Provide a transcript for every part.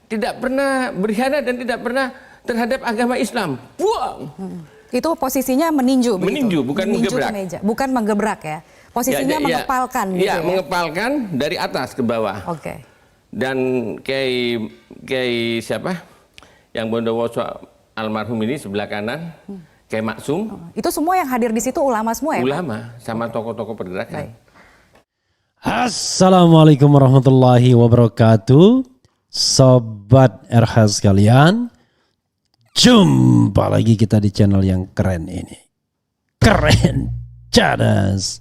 tidak pernah berkhianat dan tidak pernah terhadap agama Islam. Buang. Itu posisinya meninju begitu? Meninju, bukan menggebrak. Meja. Bukan menggebrak ya? Posisinya mengepalkan gitu ya? Mengepalkan dari atas ke bawah. Oke. Dan Kiai siapa? Yang Bondowoso almarhum ini sebelah kanan, Kiai Maksum. Itu semua yang hadir di situ ulama semua ya? Ulama, sama tokoh-tokoh pergerakan. Baik. Assalamualaikum warahmatullahi wabarakatuh. Sobat RH sekalian, jumpa lagi kita di channel yang keren ini. Keren, cadas.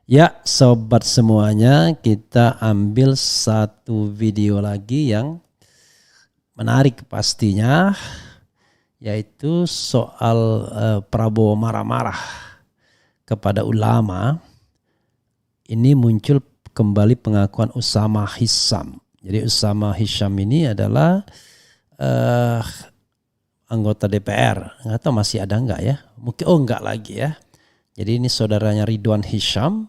Ya sobat semuanya, kita ambil satu video lagi yang menarik pastinya, yaitu soal Prabowo marah-marah kepada ulama. Ini muncul kembali pengakuan Usama Hisham. Jadi Usama Hisham ini adalah anggota DPR. Nggak tahu masih ada enggak ya? Mungkin enggak lagi ya. Jadi ini saudaranya Ridwan Hisham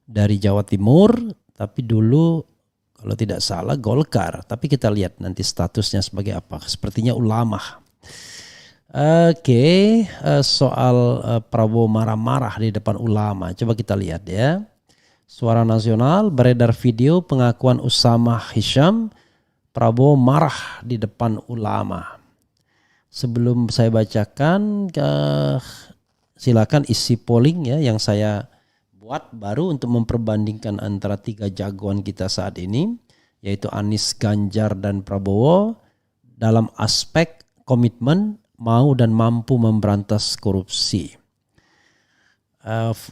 dari Jawa Timur, tapi dulu kalau tidak salah Golkar. Tapi kita lihat nanti statusnya sebagai apa. Sepertinya ulama. Oke, soal Prabowo marah-marah di depan ulama. Coba kita lihat ya. Suara Nasional beredar video pengakuan Usama Hisham, Prabowo marah di depan ulama. Sebelum saya bacakan, silakan isi polling ya yang saya buat baru untuk memperbandingkan antara tiga jagoan kita saat ini, yaitu Anies, Ganjar, dan Prabowo dalam aspek komitmen mau dan mampu memberantas korupsi.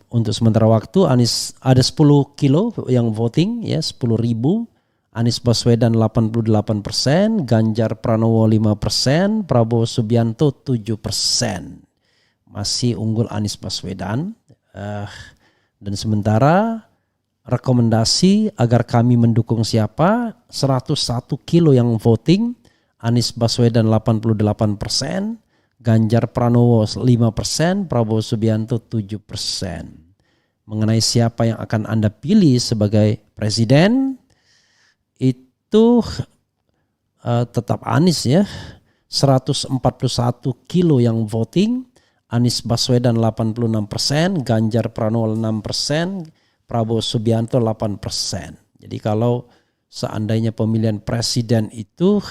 Untuk sementara waktu Anies ada 10 kilo yang voting ya, 10.000. Anies Baswedan 88%, Ganjar Pranowo 5%, Prabowo Subianto 7%. Masih unggul Anies Baswedan. Dan sementara rekomendasi agar kami mendukung siapa, 101 kilo yang voting, Anies Baswedan 88%, Ganjar Pranowo 5%, Prabowo Subianto 7%. Mengenai siapa yang akan Anda pilih sebagai presiden, itu tetap Anies ya. 141 kilo yang voting, Anies Baswedan 86%, Ganjar Pranowo 6%, Prabowo Subianto 8%. Jadi kalau seandainya pemilihan presiden itu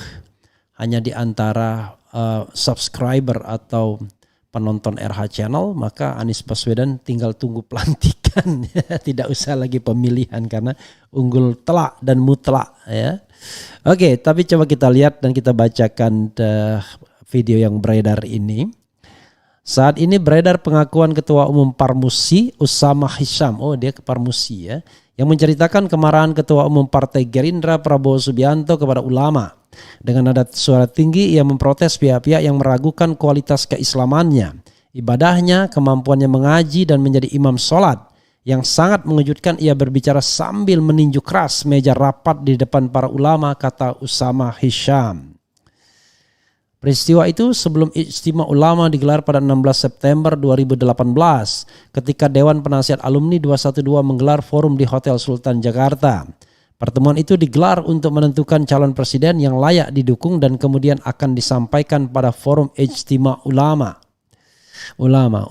hanya di antara subscriber atau penonton RH Channel, maka Anies Baswedan tinggal tunggu pelantikan. Tidak usah lagi pemilihan karena unggul telak dan mutlak ya. Oke, tapi coba kita lihat dan kita bacakan video yang beredar ini. Saat ini beredar pengakuan Ketua Umum Parmusi Usama Hisham. Oh, dia ke Parmusi ya. Yang menceritakan kemarahan Ketua Umum Partai Gerindra Prabowo Subianto kepada ulama. Dengan nada suara tinggi ia memprotes pihak-pihak yang meragukan kualitas keislamannya, ibadahnya, kemampuannya mengaji dan menjadi imam sholat. Yang sangat mengejutkan, ia berbicara sambil meninju keras meja rapat di depan para ulama, kata Usama Hisham. Peristiwa itu sebelum Ijtima Ulama digelar pada 16 September 2018 ketika Dewan Penasihat Alumni 212 menggelar forum di Hotel Sultan Jakarta. Pertemuan itu digelar untuk menentukan calon presiden yang layak didukung dan kemudian akan disampaikan pada forum Ijtima Ulama.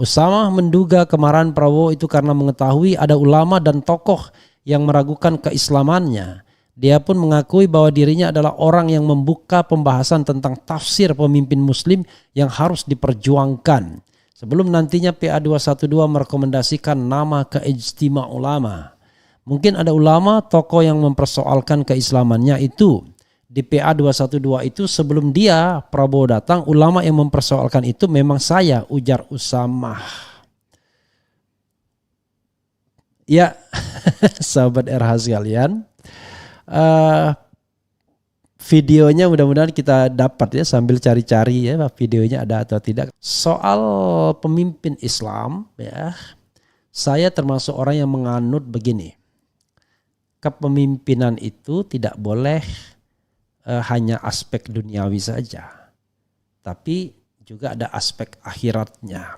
Usama menduga kemarahan Prabowo itu karena mengetahui ada ulama dan tokoh yang meragukan keislamannya. Dia pun mengakui bahwa dirinya adalah orang yang membuka pembahasan tentang tafsir pemimpin muslim yang harus diperjuangkan. Sebelum nantinya PA212 merekomendasikan nama ke Ijtima Ulama. Mungkin ada ulama, tokoh yang mempersoalkan keislamannya itu. Di PA212 itu sebelum dia, Prabowo datang, ulama yang mempersoalkan itu memang saya, ujar Usama. Ya, sahabat RH sekalian. Videonya mudah-mudahan kita dapat ya sambil cari-cari ya videonya ada atau tidak. Soal pemimpin Islam ya, saya termasuk orang yang menganut begini. Kepemimpinan itu tidak boleh hanya aspek duniawi saja, tapi juga ada aspek akhiratnya.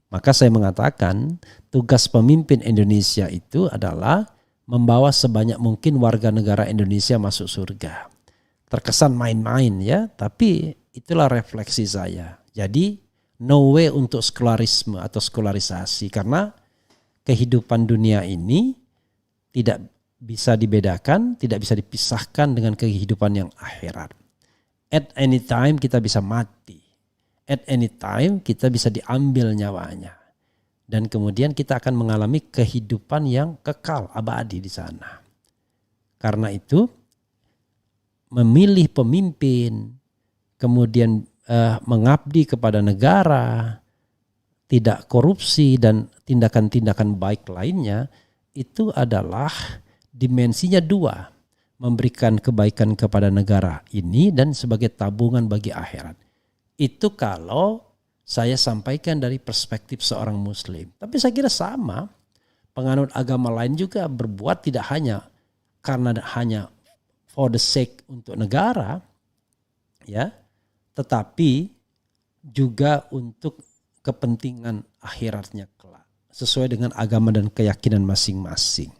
Maka saya mengatakan tugas pemimpin Indonesia itu adalah membawa sebanyak mungkin warga negara Indonesia masuk surga. Terkesan main-main ya, tapi itulah refleksi saya. Jadi no way untuk sekularisme atau sekularisasi, karena kehidupan dunia ini tidak bisa dibedakan, tidak bisa dipisahkan dengan kehidupan yang akhirat. At any time kita bisa mati. At any time kita bisa diambil nyawanya. Dan kemudian kita akan mengalami kehidupan yang kekal, abadi di sana. Karena itu, memilih pemimpin, kemudian mengabdi kepada negara, tidak korupsi dan tindakan-tindakan baik lainnya, itu adalah dimensinya dua. Memberikan kebaikan kepada negara ini dan sebagai tabungan bagi akhirat. Itu kalau saya sampaikan dari perspektif seorang muslim. Tapi saya kira sama, penganut agama lain juga berbuat tidak hanya karena hanya for the sake untuk negara, ya, tetapi juga untuk kepentingan akhiratnya kelak, sesuai dengan agama dan keyakinan masing-masing.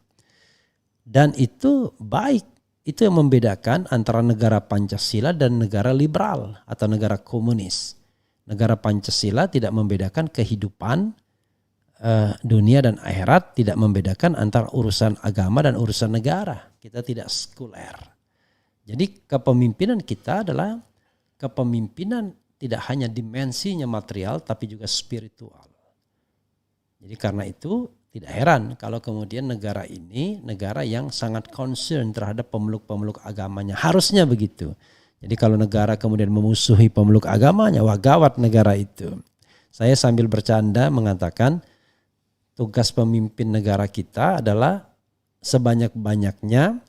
Dan itu baik, itu yang membedakan antara negara Pancasila dan negara liberal atau negara komunis. Negara Pancasila tidak membedakan kehidupan dunia dan akhirat, tidak membedakan antara urusan agama dan urusan negara. Kita tidak sekuler. Jadi kepemimpinan kita adalah kepemimpinan tidak hanya dimensinya material tapi juga spiritual. Jadi karena itu tidak heran kalau kemudian negara ini negara yang sangat concern terhadap pemeluk-pemeluk agamanya. Harusnya begitu. Jadi kalau negara kemudian memusuhi pemeluk agamanya, wah gawat negara itu. Saya sambil bercanda mengatakan tugas pemimpin negara kita adalah sebanyak-banyaknya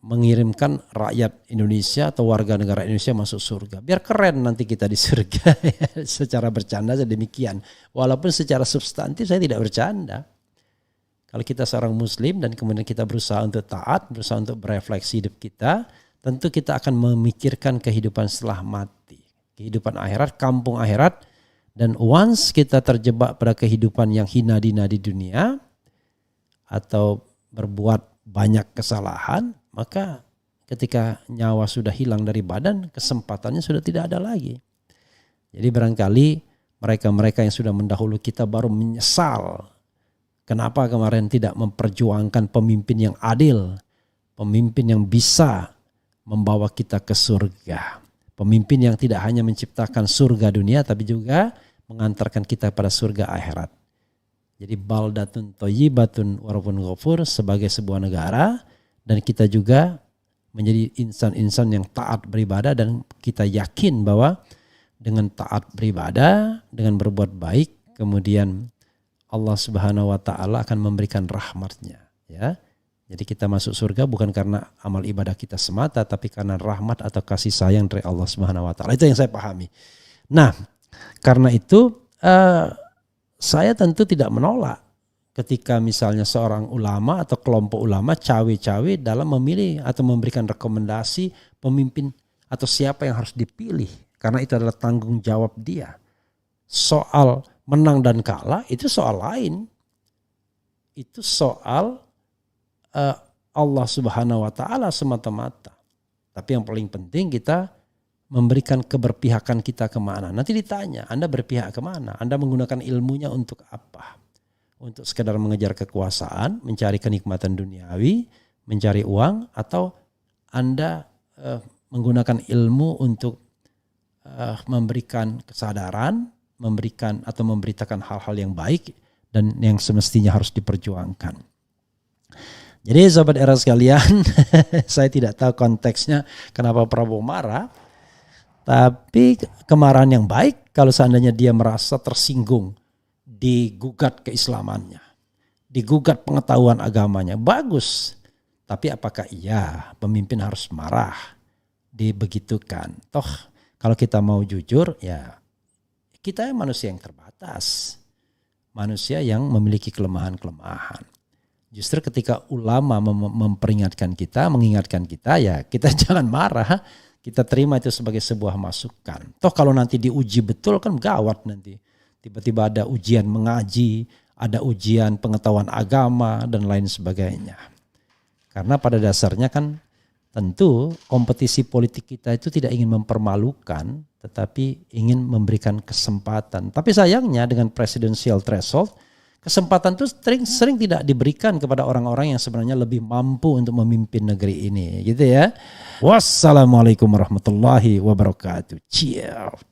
mengirimkan rakyat Indonesia atau warga negara Indonesia masuk surga. Biar keren nanti kita di surga. Secara bercanda saya demikian. Walaupun secara substantif saya tidak bercanda. Kalau kita seorang muslim dan kemudian kita berusaha untuk taat, berusaha untuk berefleksi hidup kita, tentu kita akan memikirkan kehidupan setelah mati. Kehidupan akhirat, kampung akhirat. Dan once kita terjebak pada kehidupan yang hina-dina di dunia atau berbuat banyak kesalahan, maka ketika nyawa sudah hilang dari badan, kesempatannya sudah tidak ada lagi. Jadi barangkali mereka-mereka yang sudah mendahului kita baru menyesal. Kenapa kemarin tidak memperjuangkan pemimpin yang adil, pemimpin yang bisa membawa kita ke surga. Pemimpin yang tidak hanya menciptakan surga dunia tapi juga mengantarkan kita pada surga akhirat. Jadi baldatun thayyibatun warabun ghafur sebagai sebuah negara, dan kita juga menjadi insan-insan yang taat beribadah, dan kita yakin bahwa dengan taat beribadah, dengan berbuat baik, kemudian Allah Subhanahu wa taala akan memberikan rahmatnya, ya. Jadi kita masuk surga bukan karena amal ibadah kita semata, tapi karena rahmat atau kasih sayang dari Allah Subhanahu wa taala. Itu yang saya pahami. Nah, karena itu saya tentu tidak menolak ketika misalnya seorang ulama atau kelompok ulama cawe-cawe dalam memilih atau memberikan rekomendasi pemimpin atau siapa yang harus dipilih, karena itu adalah tanggung jawab dia. Soal menang dan kalah itu soal lain. Itu soal Allah Subhanahu wa taala semata-mata. Tapi yang paling penting kita memberikan keberpihakan kita kemana. Nanti ditanya, Anda berpihak kemana? Anda menggunakan ilmunya untuk apa? Untuk sekedar mengejar kekuasaan, mencari kenikmatan duniawi, mencari uang, atau Anda menggunakan ilmu untuk memberikan kesadaran, memberikan atau memberitakan hal-hal yang baik dan yang semestinya harus diperjuangkan. Jadi sahabat era sekalian, saya tidak tahu konteksnya kenapa Prabowo marah. Tapi kemarahan yang baik kalau seandainya dia merasa tersinggung, digugat keislamannya, digugat pengetahuan agamanya, bagus. Tapi apakah iya pemimpin harus marah, dibegitukan? Toh kalau kita mau jujur ya kita manusia yang terbatas, manusia yang memiliki kelemahan-kelemahan. Justru ketika ulama memperingatkan kita, mengingatkan kita, ya kita jangan marah, kita terima itu sebagai sebuah masukan. Toh kalau nanti diuji betul kan gawat nanti. Tiba-tiba ada ujian mengaji, ada ujian pengetahuan agama dan lain sebagainya. Karena pada dasarnya kan tentu kompetisi politik kita itu tidak ingin mempermalukan, tetapi ingin memberikan kesempatan. Tapi sayangnya dengan presidensial threshold, kesempatan itu sering tidak diberikan kepada orang-orang yang sebenarnya lebih mampu untuk memimpin negeri ini, gitu ya. Wassalamualaikum warahmatullahi wabarakatuh. Ciao.